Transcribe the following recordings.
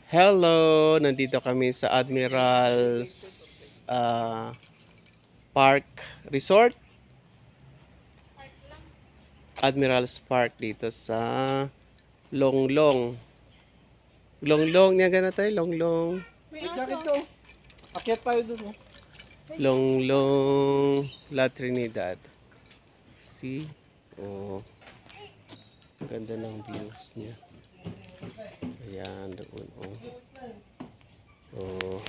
Hello! Nandito kami sa Admiral's Park Resort. Admiral's Park dito sa Longlong. Longlong niya gana tayo, Longlong. Wait, bakit to? Akyat tayo dun, oh. Longlong La Trinidad. See? Oh, ang ganda ng views niya. Ayan, doon. Oh. Oh.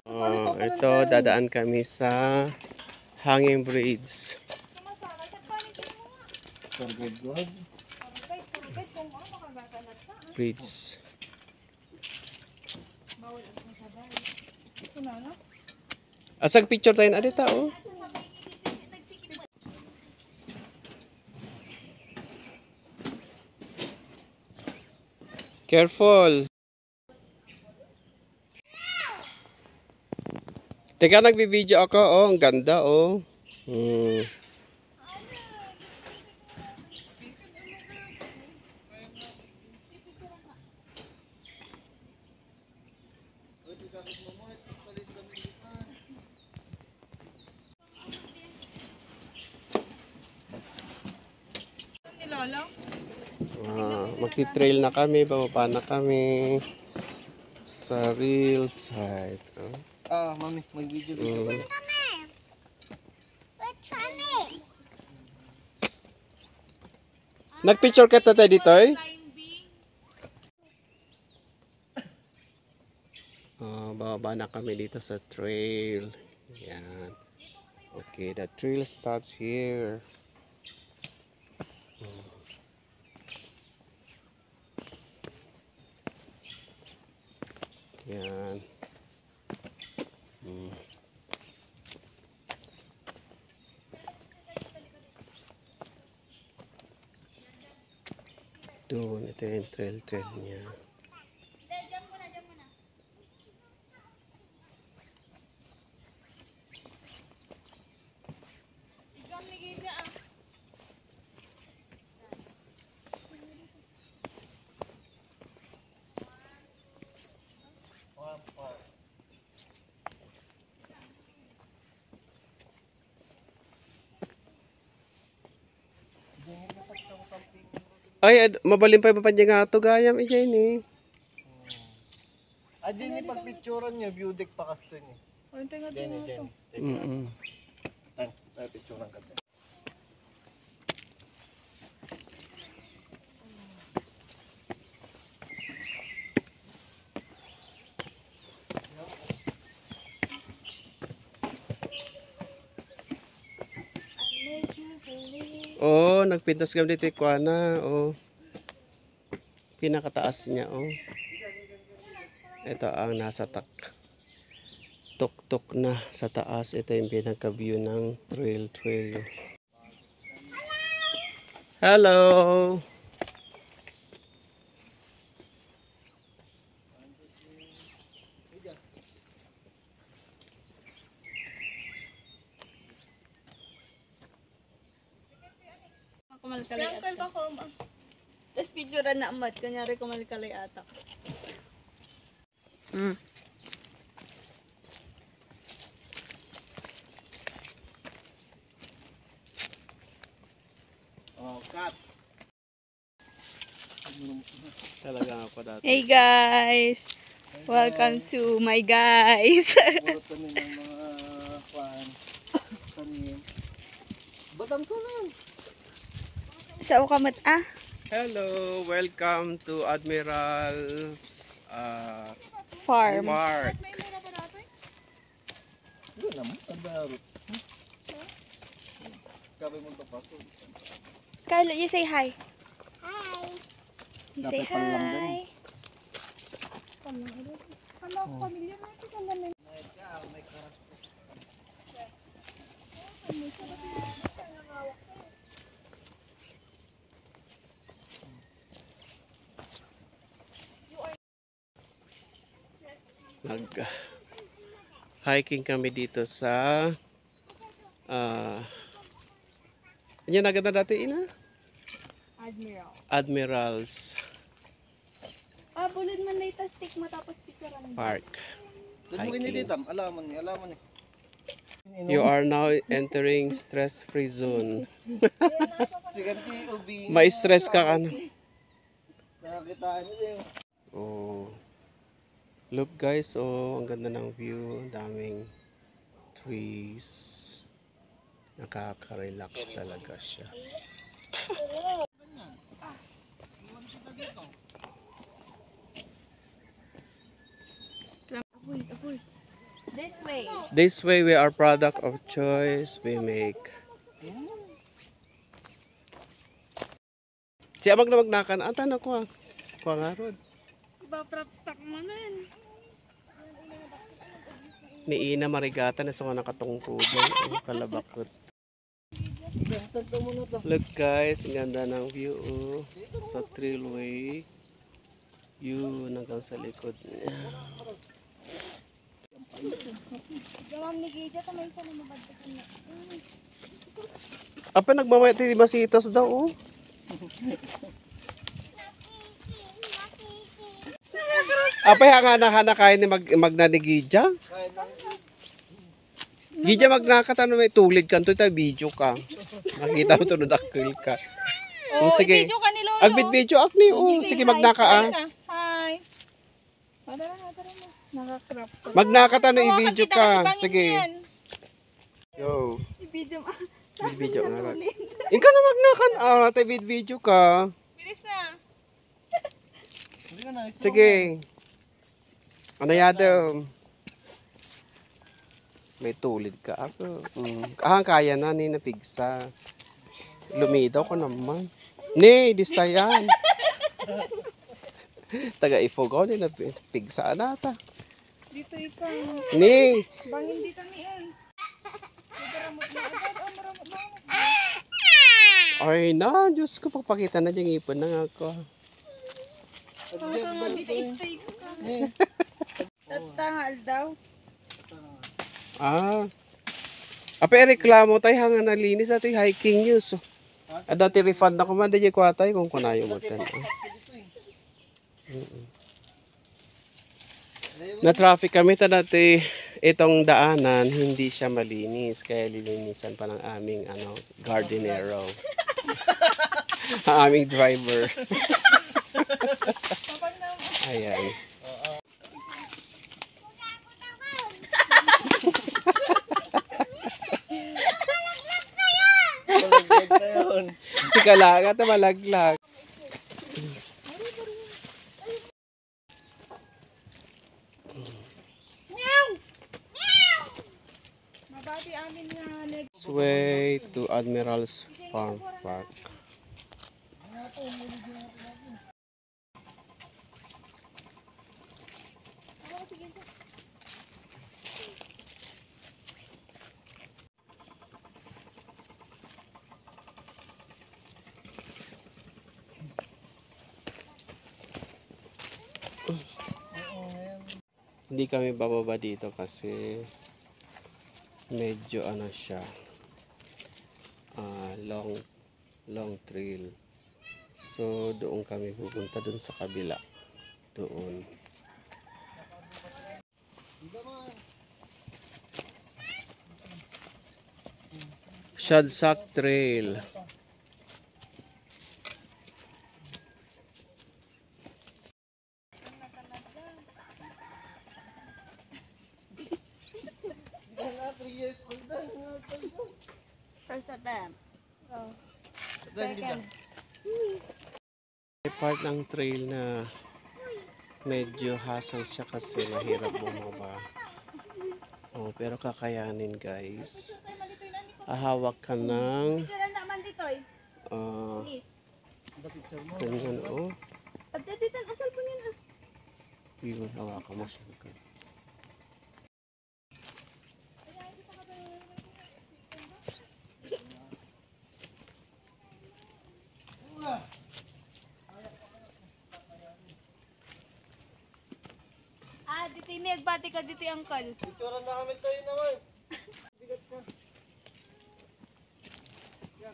Oh, ito, dadaan kami sa Hanging Bridge. Bridge. Asag picture tayo na dito, oh. Careful. Teka, nagbi-video ako, oh. Ang ganda, oh. Magti-trail na kami, bababa na kami sa real side. Oh. Mami, mag-video dito kayo. Nag-picture ka tayo dito, eh? Bababa na kami dito sa trail. Yan. Okay, the trail starts here. Yan. Doon, ito yung trail niya. Ay, mabalim pa yung papanjang nga ito, gayam, ijay ni. Din ni pagpicturean niya, view deck pa kasto niya. Jen. Tayo picturean ka din. Oh, nagpintas kami dito ikuana, oh. Pinakataas niya, oh. Ito ang nasa tuk-tuk na sa taas. Ito yung pinaka-view ng trail. Hello! Kumalkalay atak. Tapos picture na amat. Kanyari kumalkalay atak. Cut. Talaga nga pa dati. Hey guys! Welcome to my guys! Puro kami ng mga tanim. Badam ko lang. Sa ukamot Hello! Welcome to Admiral's farm. Park. Doon naman, ang darot. Kabe mo ito paso. Skylar, you say hi. Hi! You say Dapat panlang din. hi. Hello, pamilya natin. Ang Nag-hiking kami dito sa Yan agad na dati ina. Admiral. Admirals Bulod man na ita stick mo tapos picturean. Park. Doon mo Hiking. kinititam. Alaman ni. You are now entering stress-free zone. Sigan ti ubi. May stress ka ano. Nakakitaan niyo yun. Oh. Look guys, oh, ang ganda ng view, daming trees. Nakaka-relax talaga siya. Apoy. This way. This way we are product of choice we make. Siya magnakan ata na ko. Kuha nga rod. Iba prop stock mo nun. Ni Ina Marigata na sa nakatungtudan ang kalabakot. Look guys, ang ganda ng view oh. Sa trailway. Yun hanggang sa likod. Gamam ni Gija ka may isa na mabagdagan na. Apa nagmamay ti masitos daw oh. Apa hanga kain ni magnanigidya? Gidya magnakatan may tulid kanto ta video ka. Makita mo tunod akil ka. Oh, sige. video ka ni Lolo. Agbit video akni oh. Sige magnaka ah. Hi. Tara na. Naka-crop. Magnakatan na i-video ka. Sige. Yo. I-video mo. I-video nga rin. Ika na magnakan ah. Tay video ka. Bilis na. Sige. Ano yado? May tulid ka ako. Kaya na ni napigsa. Lumidaw ko naman. Ni, distayan. Taga-ifogaw ni napigsa nata. Dito ikaw. Ni. Bangin dito ni El. Ay na, Diyos ko, pagpakita na dyan ipon na nga ako. Dito ito ka. Tatangal daw. Ah. Apa reklamo tayo hanga nalinis at hiking news. Dati refund na kumanda dyan ko atay kung kunayo mo tan. Na traffic kami ta dati itong daanan hindi siya malinis kaya lilinisan pa ng aming gardenero. Ang aming driver. Ayan. Si Kalaga ta malaglag. Mabati amin na This way to Admiral's Farm Park. Hindi kami bababa dito kasi medyo siya long trail, so doon kami pupunta doon sa kabila doon. Shadsack Trail. First attempt. Oh. Second. May part ng trail na medyo hassle siya kasi mahirap bumaba. Oh, pero kakayanin guys. Ahawak ka ng Picturean naman dito eh. ganyan oh. Pagdaditan, asal po niyan ah. Yun, hawakan mo siya. Dito ini, agbati ka dito yung uncle. Picturean na kami tayo naman. Bigat ka.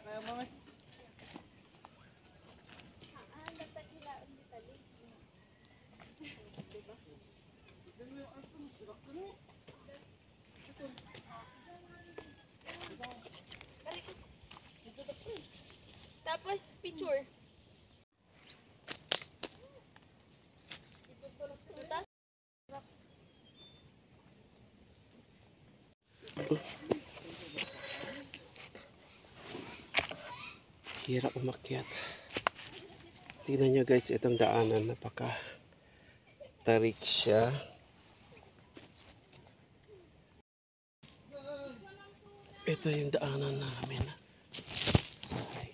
Kaya mga Tapos, picture. Hirap umakyat. Tingnan nyo guys, itong daanan, napaka tarik siya. Ito yung daanan namin. Ay.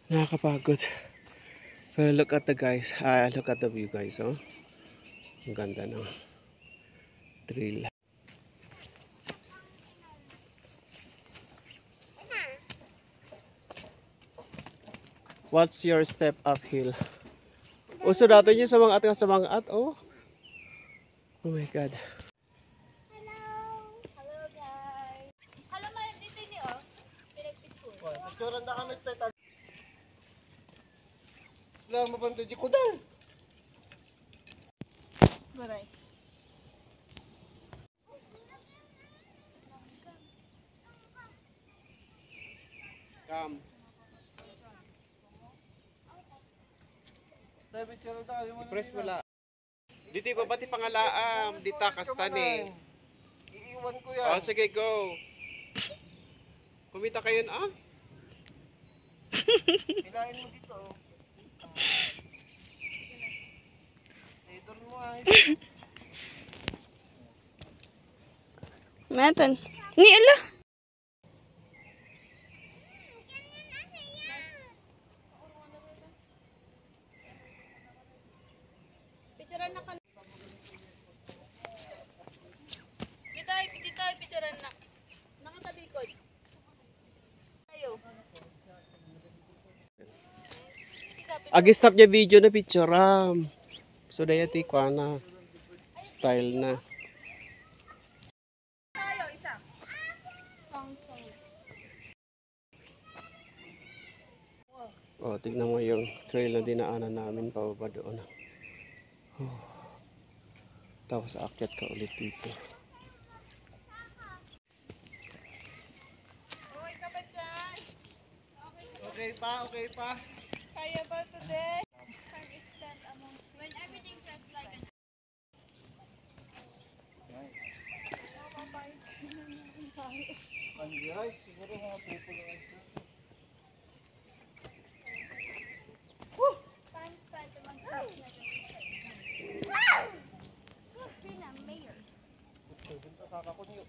Nakakapagod. Pero look at the guys. Look at the view guys. Oh. Ang ganda ng trail. What's your step uphill? Uso natin yun sa mga at sa mga at. Oh. Oh my God. Hello! Hello, guys! Hello, ma, dito ni, oh. Pinag-picture. nagturan na kami tayo. Sila mabanto di ko dahil. Baray. Come. Tayo picture na kami. Press mo la. Dito ibabati pangalaam. Dita kastani. Iiwan ko yan. Oh, sige, go. Kumita kayo na. Hilahin mo dito. Idol mo ay. Matan. Ni, ala! Picturean na ka. Kita, picturean na. Nakatalikod. Ayo. Agi-stop niya video na picture. So, dayati ko na. Style na. Tayo, isa. Oh, tignan mo yung trail na dinaanan namin pababa doon. Oh. Tapos aakyat ka ulit dito. Okay ka ba dyan? Okay pa, okay pa. Kaya ba today? Can you stand among when everything feels like an Ano guys, siguro mga pupuluan siya. time spent among passionate Wow! Being a mayor. Punta kakakunyo.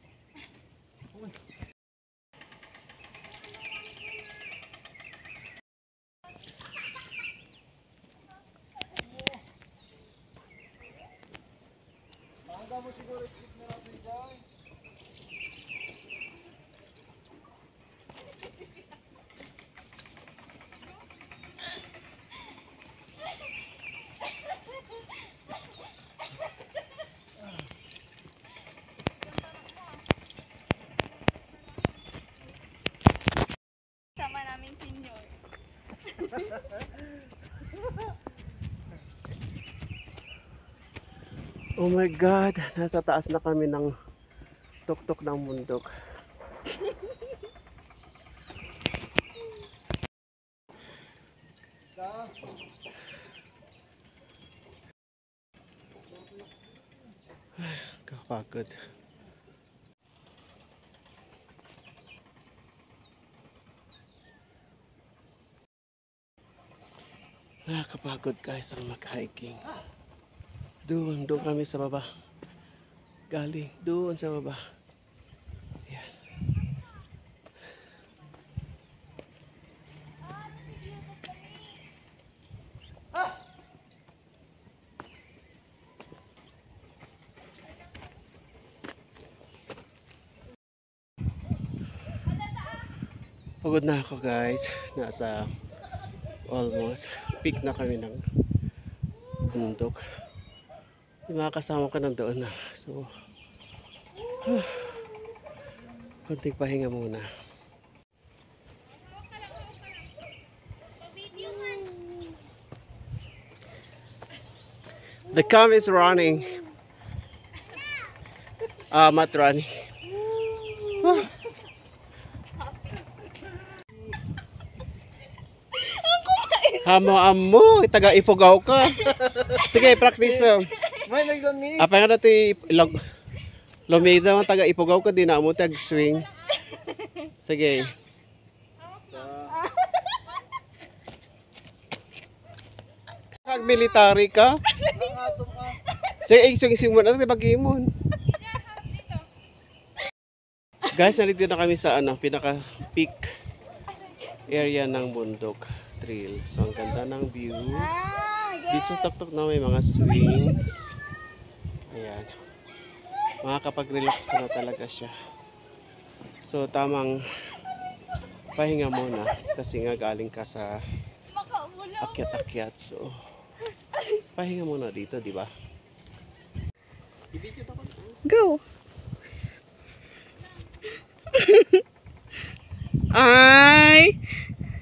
Hangga mo siguro i-click na natin dyan. Sama namin senior. Oh my God, nasa taas na kami ng tuktok ng bundok. Kapagod. Nakakapagod guys ang mag-hiking. Doon kami sa baba. Galing doon sa baba. Ayan. Pagod na ako guys. Nasa almost peak na kami ng bundok. Yung mga kasama ko nandoon na. So, konting pahinga muna. The cam is running. Not running. Hamo-amo, taga Ifugao ka. Sige, practice. May naglamis. Apa nga nato lumida mo taga Ifugao ka din na mo tag swing. Sige. Kag military ka? Sige, ising mo na bagimon. Guys, nandito na kami sa pinaka peak area ng bundok trail. So ang ganda ng view. Dito tok-tok na may mga swings. Ayan. Makakapag-relax ka na talaga siya. So tamang pahinga muna kasi nga galing ka sa akyat-akyat. So pahinga muna dito, di ba? Go! Ay!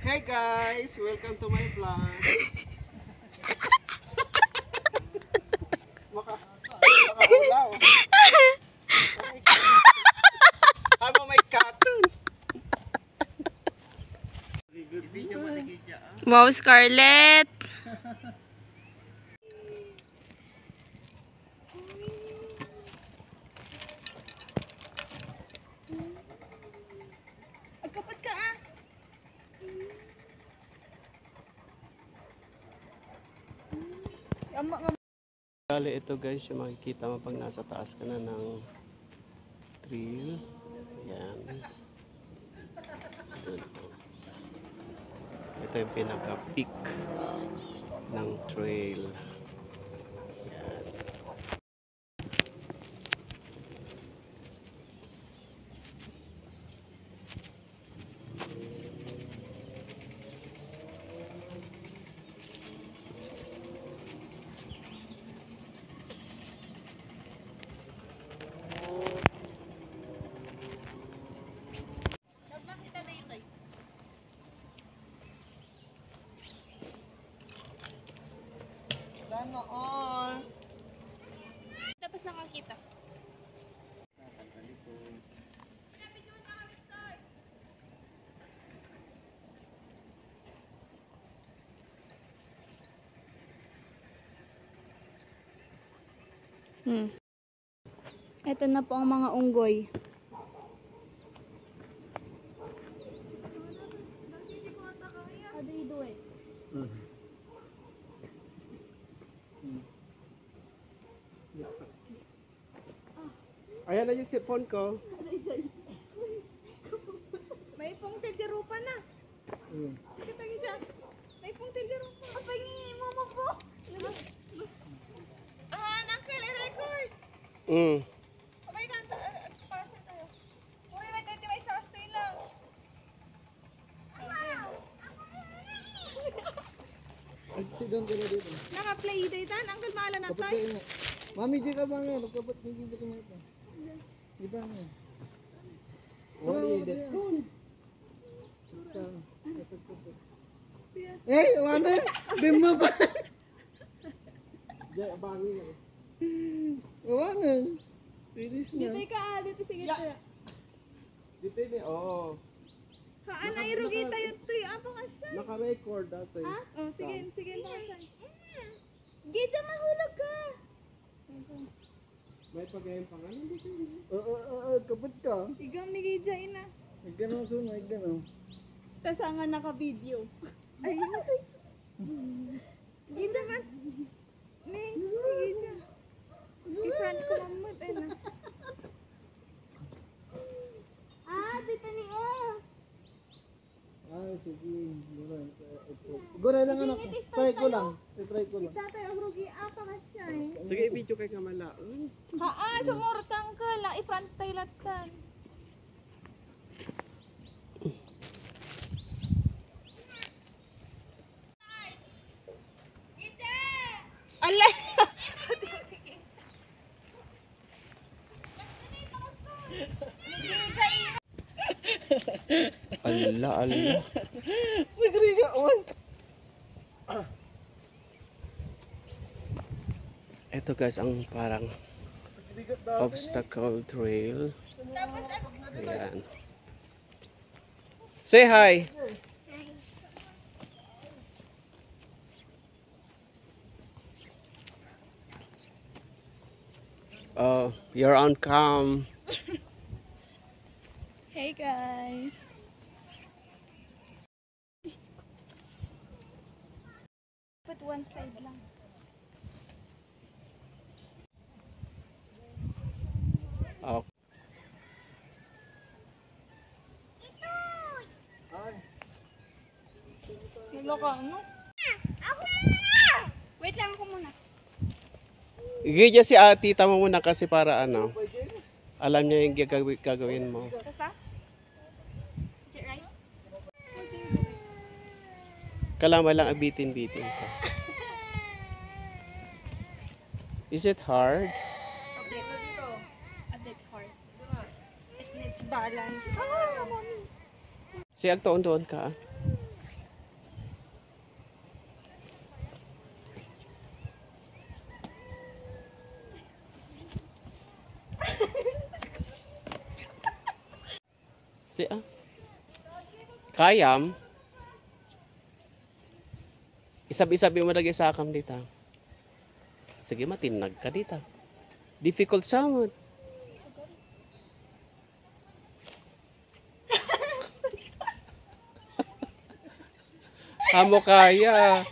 Hey guys! Welcome to my vlog! Makahulaw! Ano may cartoon? Wow, Scarlett! Agkapat ka ah! Bale, ito guys, yung makikita mo pag nasa taas ka na ng trail. Ayan. Ito yung pinaka-peak ng trail. Ayan. Sana all. Tapos nakakita. Ito na po ang mga unggoy. How do you do it? Ayan na yung phone ko. May pong tilderupa na. Kita kita. May pong tilderupa. Apay ni mama po. Uncle, i-record. Apay kanta. Parcel tayo. Uy, may 20 may sasto lang. Agsidon ka na dito. Naka-play dito. Uncle, maala na Kapit tayo. kayo. Mami, di ka ba nga? Kapit kayo dito ka ito. Di ba nga? Wali, that phone. Eh, wala. Bimba ba? Diyan, abangin eh. Wala. Finish na. Dito ka, dito sige tayo. Dito yun eh, oo. Haan na irugi tayo ito. Apa ka siya? Naka-record dito eh. Ha? Oh, sige, sige. Gita, mahulog ka. May pag-ayun pa nga. Nandito yun. Kapit ka. Igam ni Gija ina. Nagganong sunod, nagganong. Tapos nga naka-video. Ay, Gija man. Ning, Gija. I-front ko mamut. Ay na. Guray lang anak. Try ko lang. Try ko lang. Tatay, ang rugi apa ka siya eh. Sige, i-video kay kamala. Haan, sumurtang ka lang. I-front tayo latan. Alay! Ala, ala. Nagriga on. Ito guys, ang parang obstacle trail. Ayan. Say hi! Oh, you're on cam. Hey guys! Put one side lang. Oh, Hello ka, ano? Wait lang ako muna. Igigya si tita mo muna kasi para ano, alam niya yung gagawin mo. Basta? Is it right? Kalama lang abitin-bitin ka. Is it hard? A bit hard. It needs balance. Ah, mommy. Siya doon ka. Siya. Kayam. Isabi-sabi mo lagi sa akam dito. Sige, matinag ka dito. Difficult sound. Amo kaya.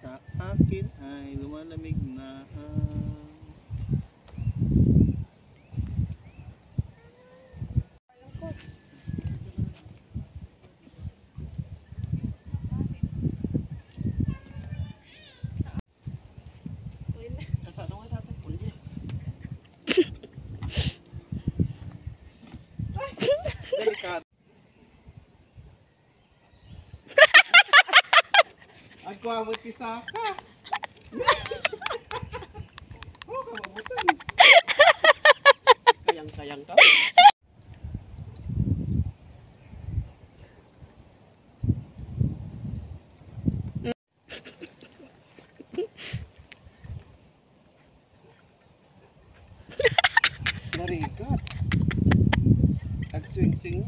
Sa akin ay lumalamig na kasado nga natin pulye. Delikado. Agwamot ti Saka. Oh, kamamutan. Kayang-kayang ka. Narigat. Ag-swing-swing.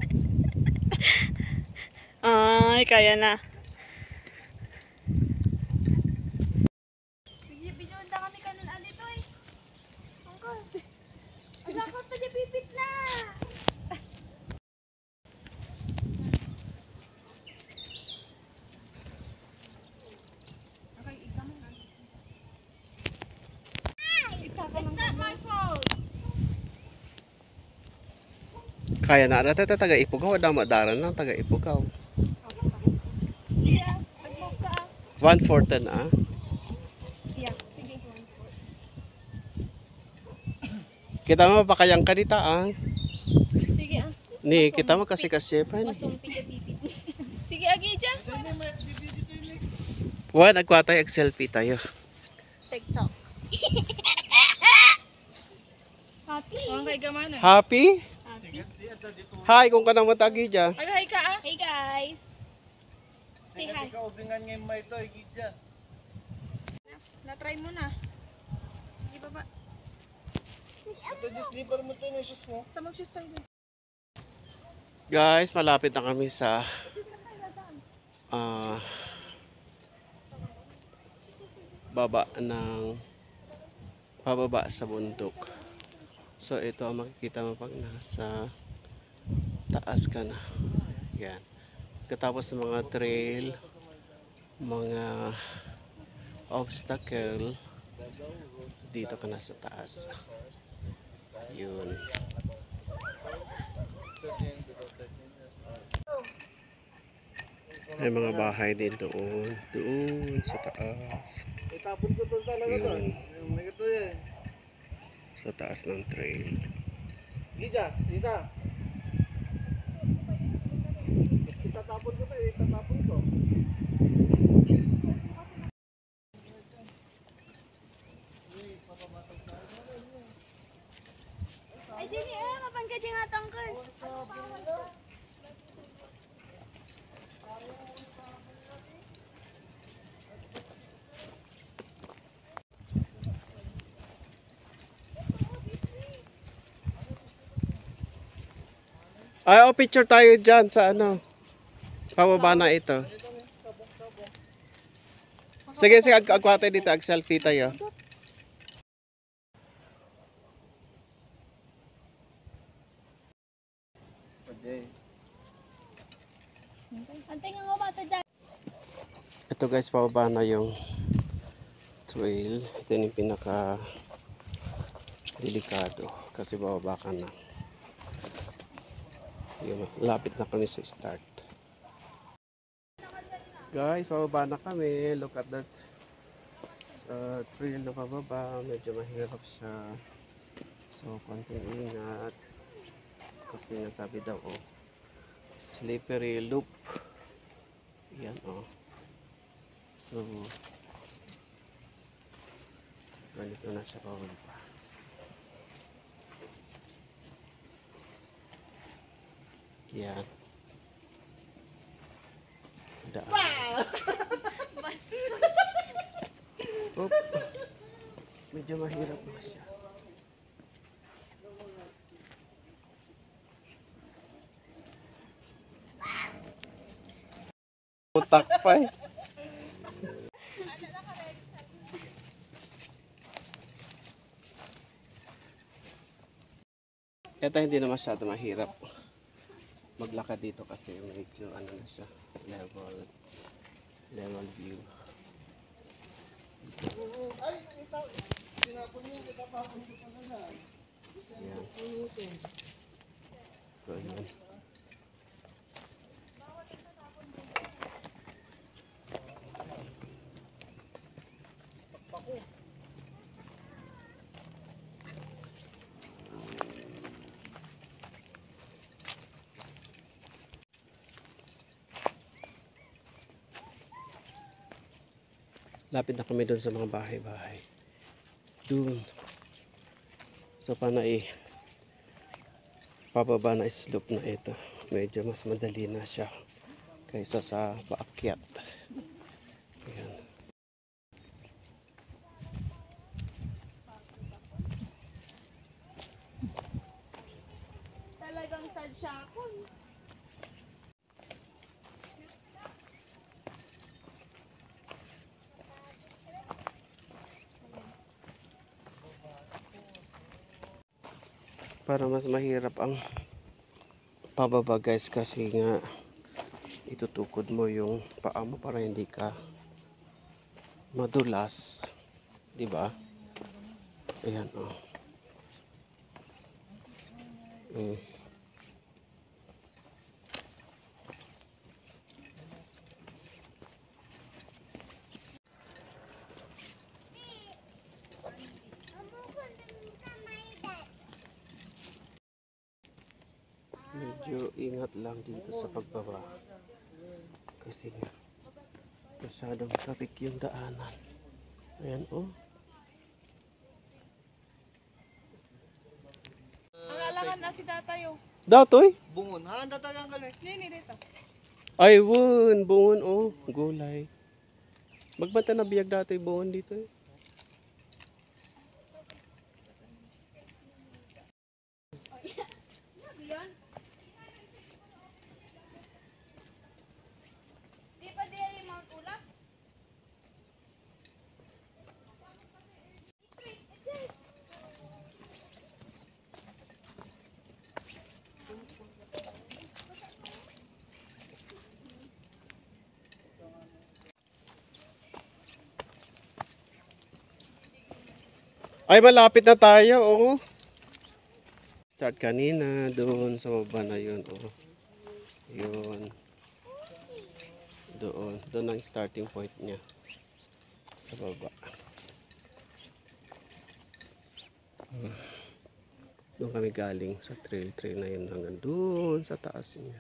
Ay, kaya na. Video na kami kanon ali to eh. Angkol. Ala ko pa di pipit na. Okay, ikaw na. It's not my fault. Kaya na ata taga Ipugaw, damadaran lang taga Ipugaw. Yeah, mag-move ka. 1/4 ah. Yeah, sige. Kita mo pakayang ka dita ah. Sige ah. Ni kita mo kasi kasyepan. Masumpi ka pipit. Sige, agi dyan. Wan, agwatay ag selfie tayo. TikTok. Happy. Huwag kay gamana. Happy? Happy. Hi, kung ka nang matagi dyan. Hi ka ah. Hey guys. Say hi. Ikaw bingan ngayon may ito, igidya. Na-try mo na. Sige baba. Ito just slipper mo tayo na shoes mo. Sa mag-shoes tayo dun. Guys, malapit na kami sa ah baba ng pababa sa bundok. So ito ang makikita mo pag nasa taas ka na. Yan. Katapos ng mga trail, mga obstacle, dito ka na sa taas. Yun. May mga bahay din doon. Doon sa taas. Itapon ko to talaga to. Yun. May ito yan. Sa taas ng trail. Gija, isa. Itatapon ko to, itatapon ko. Ay, dini mapan ka dyan nga tangkal. Ay, oh, picture tayo dyan sa ano. Pababa na ito. Sige, sige, agwa tayo dito. Ag-selfie tayo. Antay nga nga bata dyan. Ito guys, pababa na yung trail. Ito yung pinaka delikado. Kasi bababa ka na. Yun, lapit na kami sa start. Guys, pababa na kami. Look at that trail na pababa. Medyo mahirap siya. So, konting ingat. Kasi nasabi daw, oh, slippery loop. Yan, oh. So, ganito na siya pababa. Yan. Daan. Oop. Medyo mahirap na siya. Utak pa eh. Ito hindi na masyado mahirap maglakad dito kasi medyo ano na siya, level view. Ay, tinapon niyo, itatapon ko pa na. Yan. So yun. Lapit na kami doon sa mga bahay-bahay. Doon. So panay pababa na slope na ito. Medyo mas madali na siya kaysa sa paakyat. Ayan. Talagang sad siya ako. Para mas mahirap ang pababa guys kasi nga itutukod mo yung paa mo para hindi ka madulas, di ba? Ayan, oh. Medyo ingat lang dito sa pagbaba kasi masyadong traffic yung daanan. Ayan, oh. Ang alangan na si tatay oh. Datoy? Bungon, handa tagang galing. Nini dito. Ay, wun, bungon, oh. Gulay. Magbanta na biyag datoy bungon dito, eh. Yan. Di pa di yung Mount Ulap? Ay, malapit na tayo, oh. Start kanina, doon sa baba na yun, oh. Yun. Doon ang starting point niya. Sa baba. Doon kami galing sa trail na yun hanggang doon sa taas niya.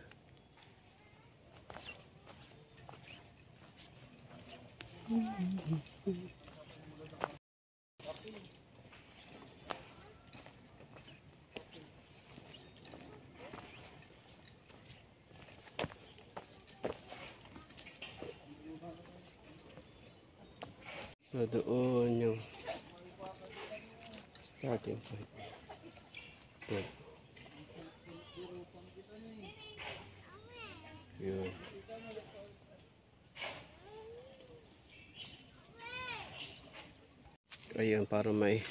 So doon yung starting point. Doon. Yun. Ayan, para may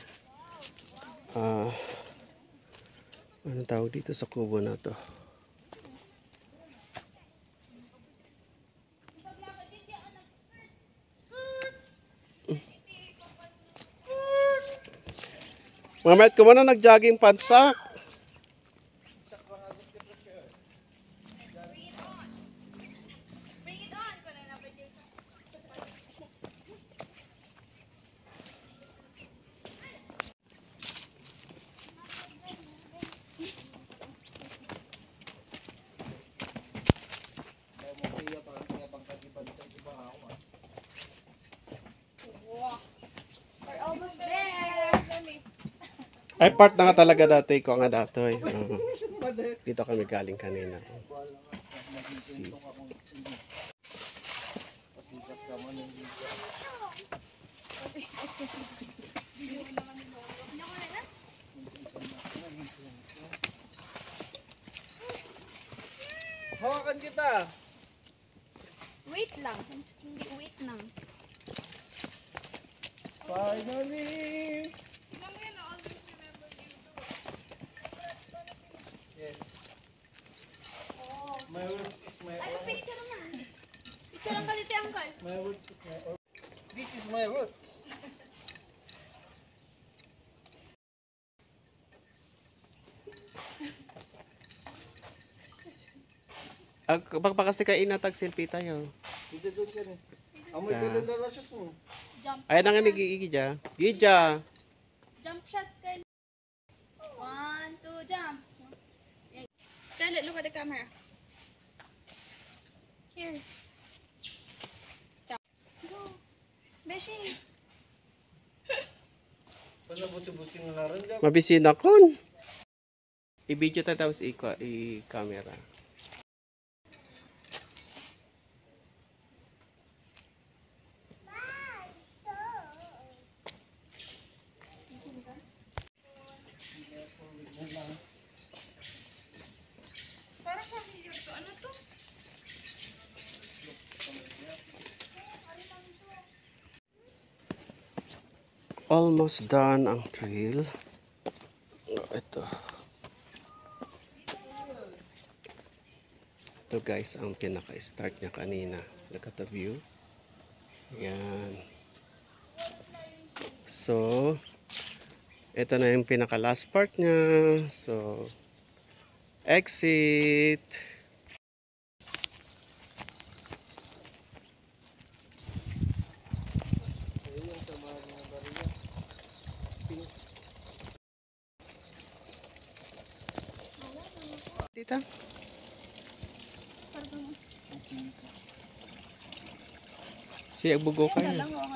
ano tawag dito sa kubo na to. Mamet, kumana nag-jogging pansak. Bring it on. Kung na pa dito. We're almost there. Ay, part na nga talaga dati ko nga datoy. Dito kami galing kanina. See. Hawakan kita. Wait lang. Wait lang. Finally. Yes. My words is my Ano, own. picture naman. Picture lang ka dito, uncle. My words is my own. This is my roots. Pagpakasi ka inatag selfie tayo. Dito doon ka rin. Amoy Ah. ka doon na rasyos mo. Jump. Ay, nang nagigigi dya. Gidya. Jump shot, Scarlett. 1, 2, jump. Scarlett, look at the camera. Here. Jump. Go. Beshi. Paano busi-busing na rin dyan? Mabisina kon. I-video tayo tapos i-camera. Parang familiar to. Ano to? Almost done ang trail. Ito. Ito guys, ang pinaka-start niya kanina. Look at the view. Yan. So, ito na yung pinaka-last part niya. So, exit. Dito. Siya bugo kayo. Lang ako